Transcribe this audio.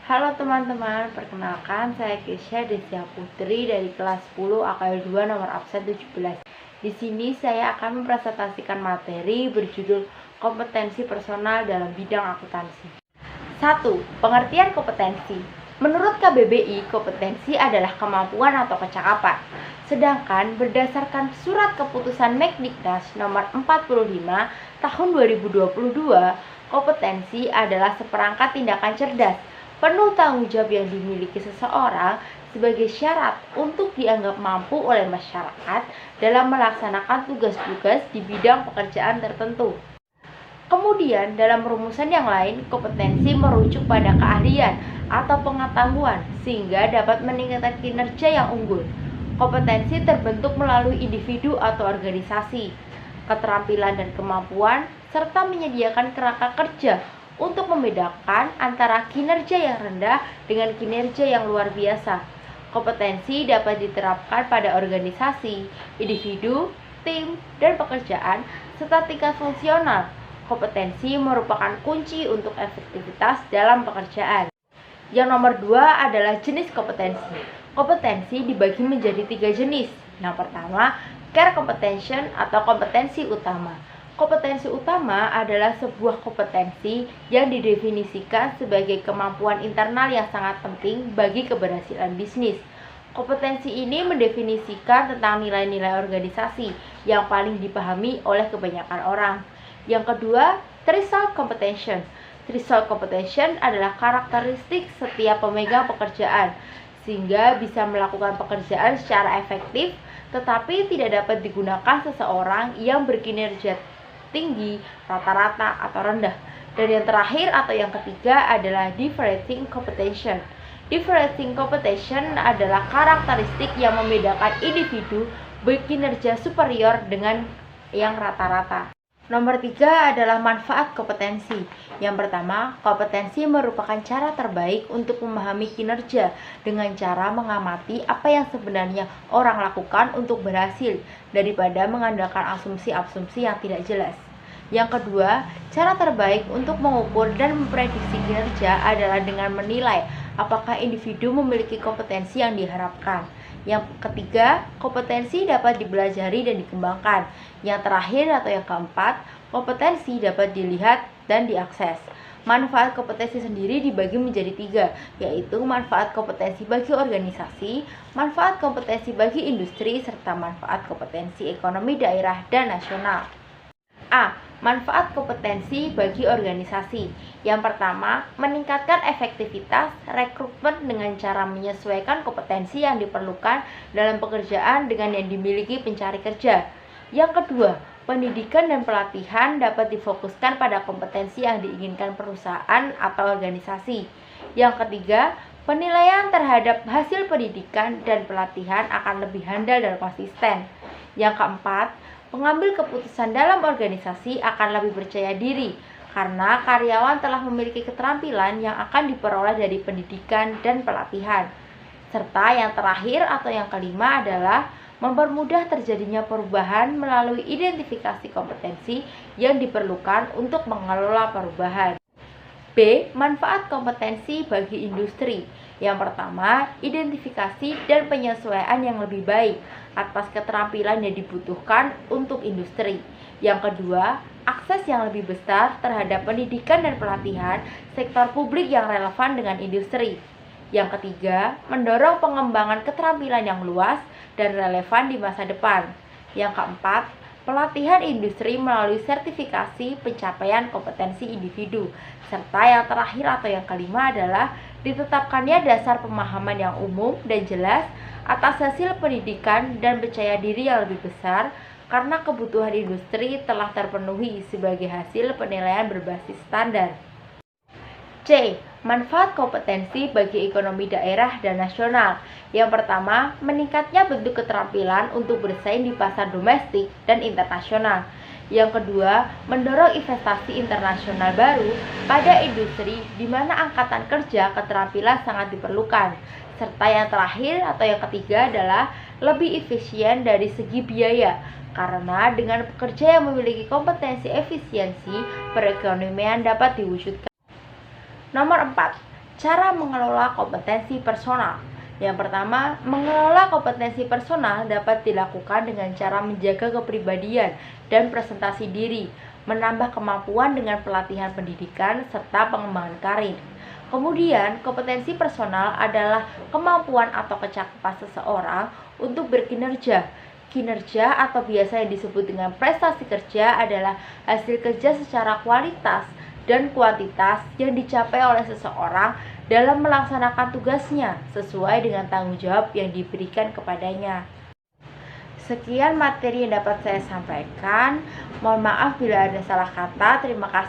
Halo teman-teman, perkenalkan saya Kesha Desya Putri dari kelas 10 AKL 2 nomor absen 17. Di sini saya akan mempresentasikan materi berjudul kompetensi personal dalam bidang akuntansi. 1. Pengertian kompetensi. Menurut KBBI, kompetensi adalah kemampuan atau kecakapan. Sedangkan berdasarkan surat keputusan Mendiknas nomor 45 tahun 2022, kompetensi adalah seperangkat tindakan cerdas penuh tanggung jawab yang dimiliki seseorang sebagai syarat untuk dianggap mampu oleh masyarakat dalam melaksanakan tugas-tugas di bidang pekerjaan tertentu. Kemudian, dalam rumusan yang lain, kompetensi merujuk pada keahlian atau pengetahuan sehingga dapat meningkatkan kinerja yang unggul. Kompetensi terbentuk melalui individu atau organisasi, keterampilan dan kemampuan, serta menyediakan kerangka kerja untuk membedakan antara kinerja yang rendah dengan kinerja yang luar biasa. Kompetensi dapat diterapkan pada organisasi, individu, tim, dan pekerjaan serta tingkat fungsional. Kompetensi merupakan kunci untuk efektivitas dalam pekerjaan. Yang nomor 2 adalah jenis kompetensi. Kompetensi dibagi menjadi 3 jenis. Yang pertama, core competency atau kompetensi utama. Kompetensi utama adalah sebuah kompetensi yang didefinisikan sebagai kemampuan internal yang sangat penting bagi keberhasilan bisnis. Kompetensi ini mendefinisikan tentang nilai-nilai organisasi yang paling dipahami oleh kebanyakan orang. Yang kedua, threshold competition. Threshold competition adalah karakteristik setiap pemegang pekerjaan sehingga bisa melakukan pekerjaan secara efektif, tetapi tidak dapat digunakan seseorang yang berkinerja tinggi, rata-rata, atau rendah. Dan yang terakhir atau yang ketiga adalah differentiating competition. Differentiating competition adalah karakteristik yang membedakan individu berkinerja superior dengan yang rata-rata. Nomor 3 adalah manfaat kompetensi. Yang pertama, kompetensi merupakan cara terbaik untuk memahami kinerja dengan cara mengamati apa yang sebenarnya orang lakukan untuk berhasil daripada mengandalkan asumsi-asumsi yang tidak jelas. Yang kedua, cara terbaik untuk mengukur dan memprediksi kinerja adalah dengan menilai apakah individu memiliki kompetensi yang diharapkan. Yang ketiga, kompetensi dapat dipelajari dan dikembangkan. Yang terakhir atau yang keempat, kompetensi dapat dilihat dan diakses. Manfaat kompetensi sendiri dibagi menjadi 3, yaitu manfaat kompetensi bagi organisasi, manfaat kompetensi bagi industri, serta manfaat kompetensi ekonomi daerah dan nasional. A. Manfaat kompetensi bagi organisasi. Yang pertama, meningkatkan efektivitas rekrutmen dengan cara menyesuaikan kompetensi yang diperlukan dalam pekerjaan dengan yang dimiliki pencari kerja. Yang kedua, pendidikan dan pelatihan dapat difokuskan pada kompetensi yang diinginkan perusahaan atau organisasi. Yang ketiga, penilaian terhadap hasil pendidikan dan pelatihan akan lebih handal dan konsisten. Yang keempat, pengambil keputusan dalam organisasi akan lebih percaya diri karena karyawan telah memiliki keterampilan yang akan diperoleh dari pendidikan dan pelatihan. Serta yang terakhir atau yang kelima adalah mempermudah terjadinya perubahan melalui identifikasi kompetensi yang diperlukan untuk mengelola perubahan. B. Manfaat kompetensi bagi industri. Yang pertama, identifikasi dan penyesuaian yang lebih baik atas keterampilan yang dibutuhkan untuk industri. Yang kedua, akses yang lebih besar terhadap pendidikan dan pelatihan sektor publik yang relevan dengan industri. Yang ketiga, mendorong pengembangan keterampilan yang luas dan relevan di masa depan. Yang keempat, pelatihan industri melalui sertifikasi pencapaian kompetensi individu. Serta yang terakhir atau yang kelima adalah ditetapkannya dasar pemahaman yang umum dan jelas atas hasil pendidikan dan percaya diri yang lebih besar karena kebutuhan industri telah terpenuhi sebagai hasil penilaian berbasis standar. C. Manfaat kompetensi bagi ekonomi daerah dan nasional. Yang pertama, meningkatnya bentuk keterampilan untuk bersaing di pasar domestik dan internasional. Yang kedua, mendorong investasi internasional baru pada industri di mana angkatan kerja keterampilan sangat diperlukan. Serta yang terakhir atau yang ketiga adalah lebih efisien dari segi biaya karena dengan pekerja yang memiliki kompetensi efisiensi, perekonomian dapat diwujudkan. Nomor 4. Cara mengelola kompetensi personal. Yang pertama, mengelola kompetensi personal dapat dilakukan dengan cara menjaga kepribadian dan presentasi diri, menambah kemampuan dengan pelatihan pendidikan, serta pengembangan karir. Kemudian, kompetensi personal adalah kemampuan atau kecakapan seseorang untuk berkinerja. Kinerja atau biasa yang disebut dengan prestasi kerja adalah hasil kerja secara kualitas dan kuantitas yang dicapai oleh seseorang dalam melaksanakan tugasnya sesuai dengan tanggung jawab yang diberikan kepadanya. Sekian materi yang dapat saya sampaikan. Mohon maaf bila ada salah kata. Terima kasih.